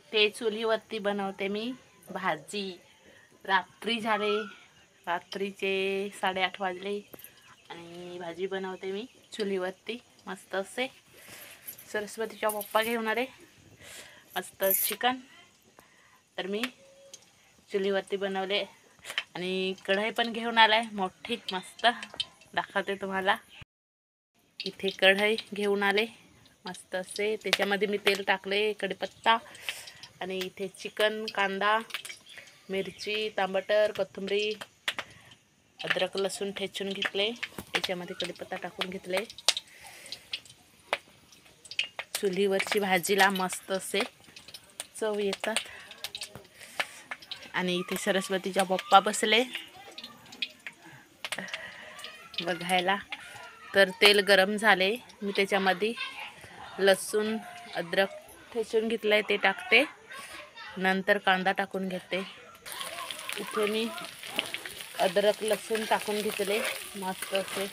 ते चुलीवरती बनवते मी भाजी। रात्री झाले, रात्रीचे 8:30 वाजले आणि भाजी बनवते मी चुलीवरती मस्त असे। सरस्वतीचा पप्पा घेऊन आले मस्त चिकन, तर मी चुलीवरती बनवले आणि कढई पण घेऊन आलाय मोठी मस्त, दाखवते तुम्हाला। इथे कढई घेऊन आले मस्त असे, त्याच्यामध्ये मी तेल टाकले, कढीपत्ता आणि इथे चिकन, कांदा, मिरची, टमाटर, कोथिंबीर, अद्रक लसूण ठेचून घेतले, त्याच्यामध्ये कढीपत्ता टाकून घेतले। चुलीवरची भाजीला मस्त असे चव येतात। आणि इथे सरस्वतीचा पप्पा बसले बघायला। तर तेल गरम झाले, मी त्याच्यामध्ये लसूण अद्रक ठेचून घेतलाय ते टाकते, नंतर कांदा टाकून घेते। इथे मी अद्रक लसूण टाकून घेतले मस्त असे।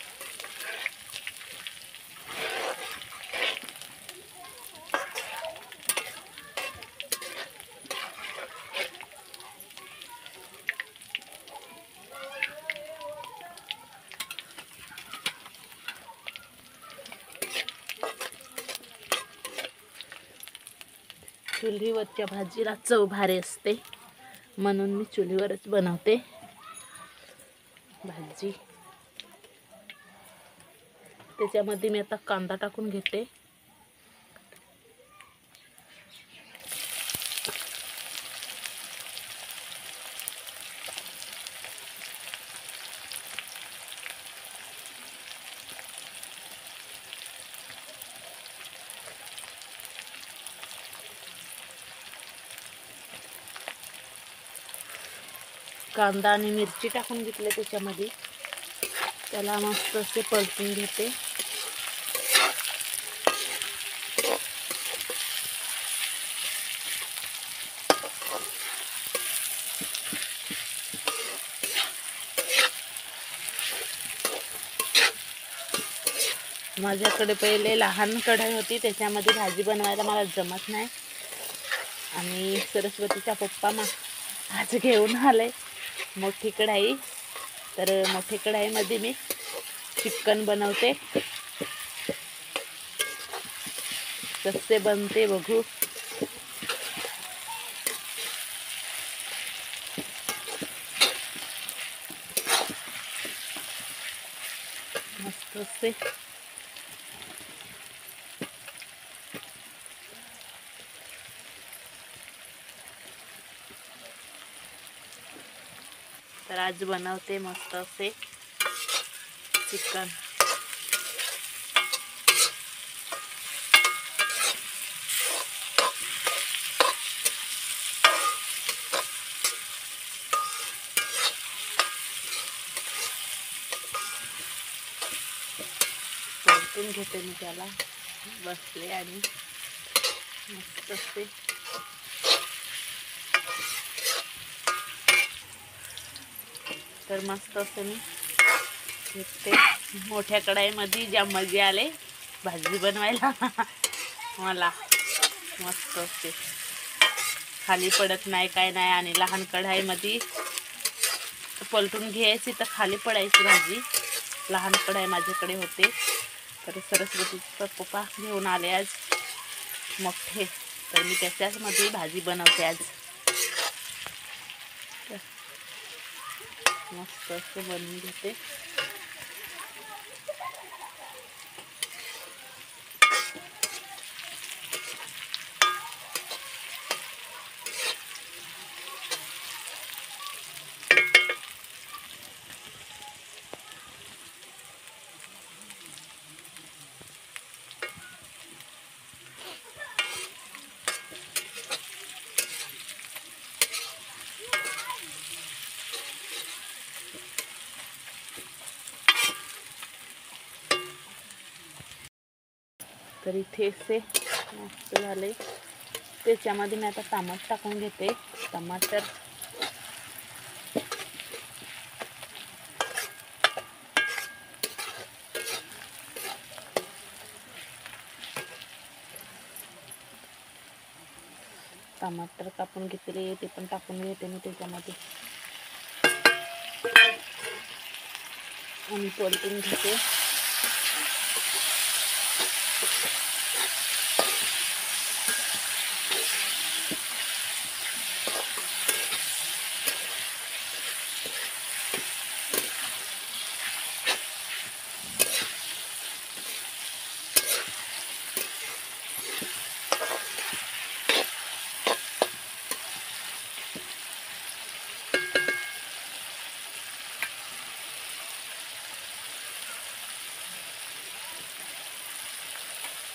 चुलीवरच्या भाजीला चव भारी असते, म्हणून मी चुलीवरच बनवते भाजी। त्याच्यामध्ये मी आता कांदा टाकून घेते। कांदा आणि मिरची टाकून घेतले त्याच्यामध्ये, त्याला मस्त असे परतून घेते। माझ्याकडे पहिले लहान कढई होती, त्याच्यामध्ये भाजी बनवायला मला जमत नाही आणि सरस्वतीचा पप्पा आज घेऊन आले मोठी कढई। तर मोठी कढईमध्ये मी चिकन बनवते, कसे बनते बघू। मस्त असे तर आज बनवते मस्त असे चिकन। परतून घेते मी त्याला, बसले आणि मस्त असे तर मस्त असे मी घेते। मोठ्या कढईमध्ये ज्या मजे आले भाजी बनवायला मला, मस्त असे खाली पडत नाही काय नाही। आणि लहान कढईमध्ये पलटून घ्यायची तर खाली पडायची भाजी, लहान कढई माझ्याकडे होते। तर सरस्वतीचा पप्पा घेऊन आले आज मोठे, तर मी त्याच्यामध्ये भाजी बनवते आज। मस्त असे बनवून घेते। तर इथे असे मस्त झाले, त्याच्यामध्ये मी आता टमाटर टाकून घेते। टमाटर टमाटर कापून घेतले ते पण टाकून घेते मी त्याच्यामध्ये आणि परतून घेते.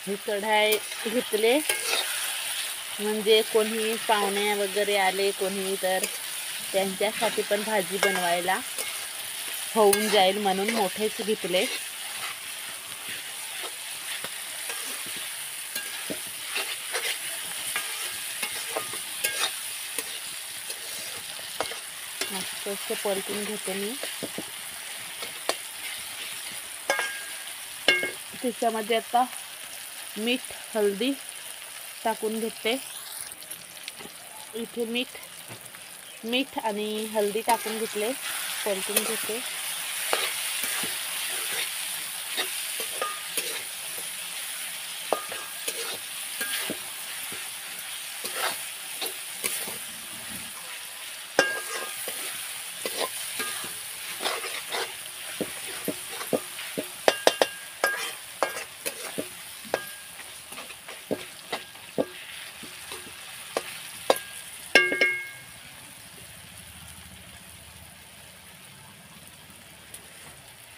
ही कढाई घेतले म्हणजे कोणी पाहुणे वगैरे आले कोणी तर त्यांच्यासाठी पण भाजी बनवायला होऊन जाईल म्हणून मोठेच घेतले. मस्त असं परतून घेते मी. त्याच्यामध्ये आता मीठ हळदी टाकून घेते. इथे मीठ आणि हळदी टाकून घेतले, परतून घेते.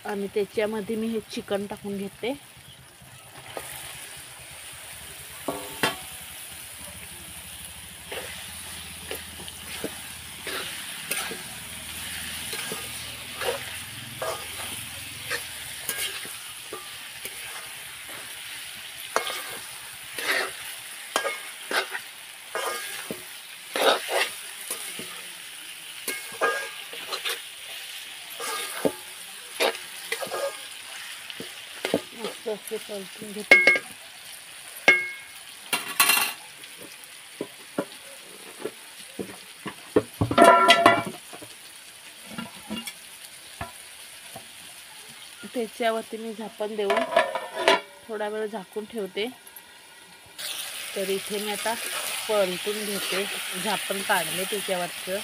आणि त्याच्यामध्ये मी हे चिकन टाकून घेते. असे परतून घेते. त्याच्यावरती मी झाकण देऊन थोडा वेळ झाकून ठेवते. तर इथे मी आता परतून घेते. झाकण काढले त्याच्यावरचं.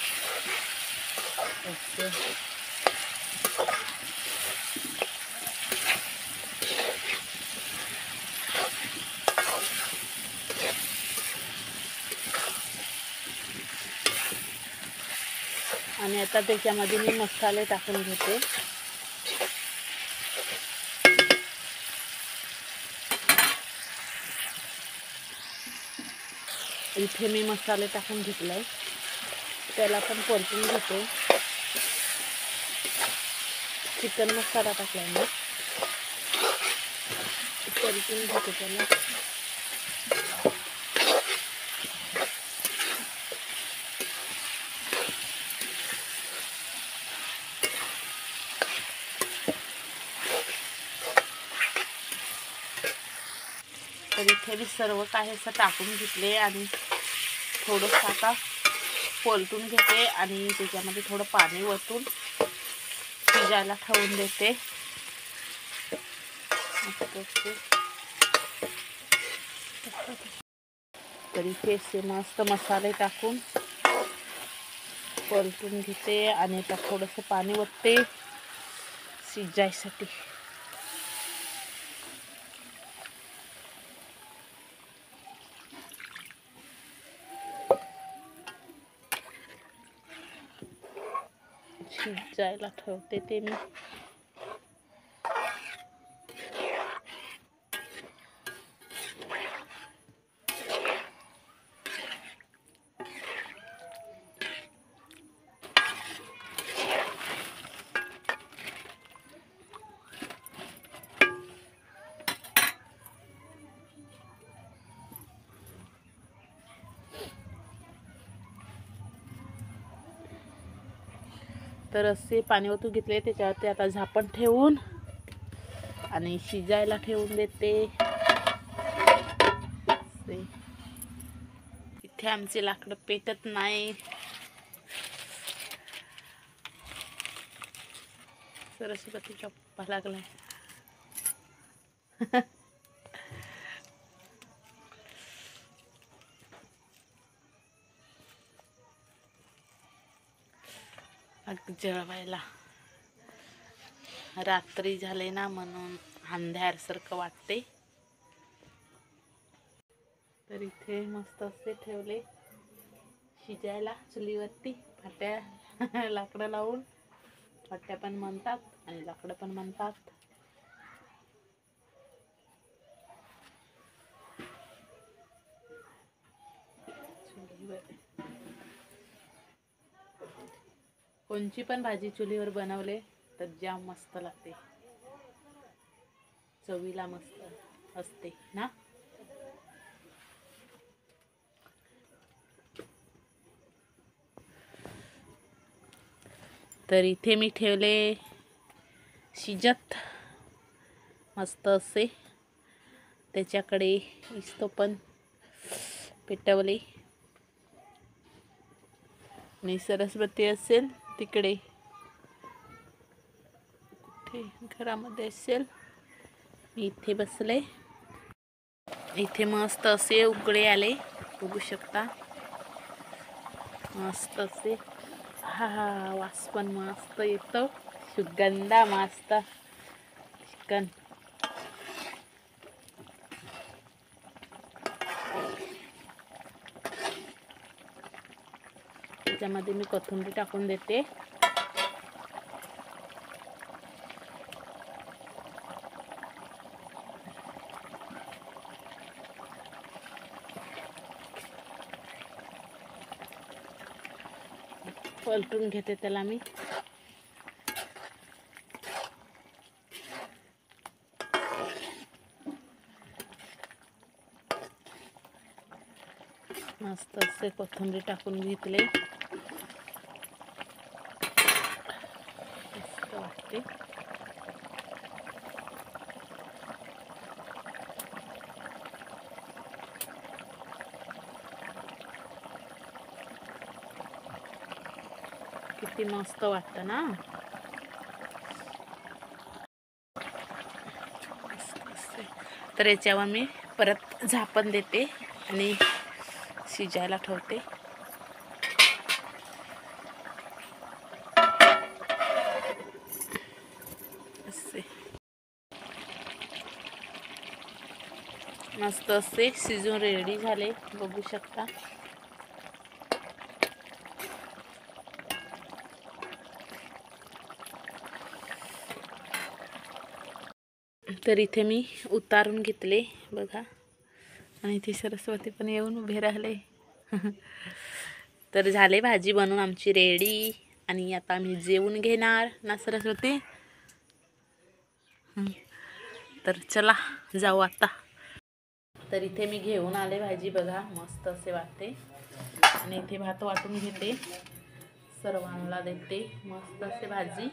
आणि आता त्याच्यामध्ये मी मसाले टाकून घेते. इथे मी मसाले टाकून घेतलाय, त्याला पण परतून घेते. चिकन मसाला टाकलाय मी, परतून घेते त्याला. तर इथे मी सर्व काही असं टाकून घेतले आणि थोडंसं आता परतून घेते आणि त्याच्यामध्ये थोडं पाणी वतून शिजायला ठेवून देते. तर इथे मस्त मसाले टाकून परतून घेते आणि त्यात थोडंसं पाणी वतते शिजायसाठी. शिजायला ठेवते ते मी. तर असे पाणी ओतून घेतले, त्याच्यावरती आता झाकण ठेवून आणि शिजायला ठेवून देते. इथे आमचे लाकडं पेटत नाही. सरस्वतीचा पप्पा लागलाय. जळवायला रात्री झाले ना म्हणून अंधारसारखं वाटते. तर इथे मस्त असे ठेवले शिजायला चुलीवरती फाट्या लाकडं लावून. फाट्या पण म्हणतात आणि लाकडं पण म्हणतात. कोणची पण भाजी चुलीवर बनवले तर जाम मस्त लागते, चवीला मस्त असते ना. तर इथे मी ठेवले शिजत मस्त असे. त्याच्याकडे इस्तो पण पेटवले आणि सरस्वती असेल तिकडे कुठे घरामध्ये असेल. मी इथे बसले. इथे मस्त असे उकळे आले, बघू शकता. मस्त असे हा वास पण मस्त येतो, सुगंध मस्त चिकन. त्याच्यामध्ये मी कोथिंबीर टाकून देते. पलटून घेते त्याला मी. मस्त असे कोथिंबीर टाकून घेतले, मस्त वाटते. किती मस्त वाटतं ना. तर याच्यावर मी परत झाकण देते आणि शिजायला ठेवते. असे मस्त असे शिजून रेडी झाले, बघू शकता. तर इथे मी उतारून घेतले बघा, आणि इथे सरस्वती पण येऊन उभे राहिले. तर झाले भाजी बनवून आमची रेडी, आणि आता आम्ही जेवून घेणार ना सरस्वती. तर चला जाऊ आता. तर इथे मी घेऊन आले भाजी बघा, मस्त असे वाटते. आणि इथे भात वाटून घेते, सर्वांना देते मस्त असे भाजी.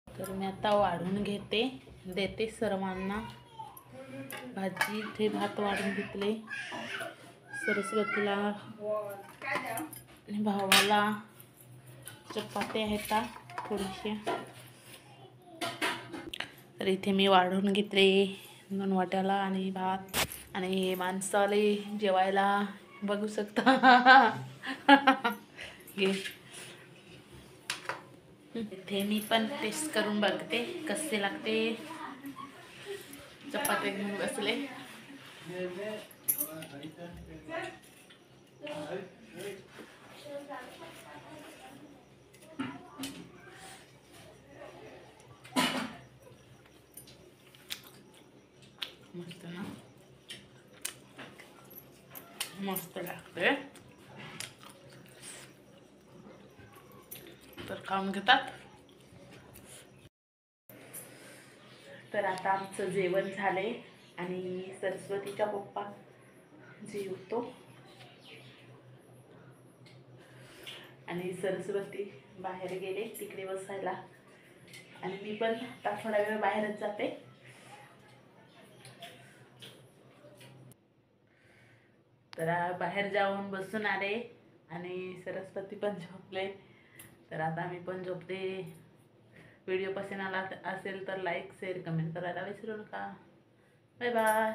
तर मी आता वाढून देते सर्वांना भाजी. इथे भात वाढून घेतले, सरस्वतीला आणि भावाला चपात्या आहेत थोडीशी. तर इथे मी वाढून घेतले 2 वाट्याला आणि भात. आणि माणसाले जेवायला बघू शकता. इथे मी पण टेस्ट करून बघते कसे लागते. चपाती घेऊन बसले. मस्त ना, मस्त लागते. तर खाऊन घेतात. तर आता आमचं जेवण झाले आणि सरस्वतीचा पप्पा जेवतो आणि सरस्वती बाहेर गेले तिकडे बसायला, आणि मी पण आता थोडा वेळ बाहेरच जाते. तर बाहेर जाऊन बसून आले आणि सरस्वती पण झोपले. तर आता मी पण झोपते. व्हिडिओ पसंत आला असेल तर लाईक शेअर कमेंट करायला विसरू नका. Bye bye.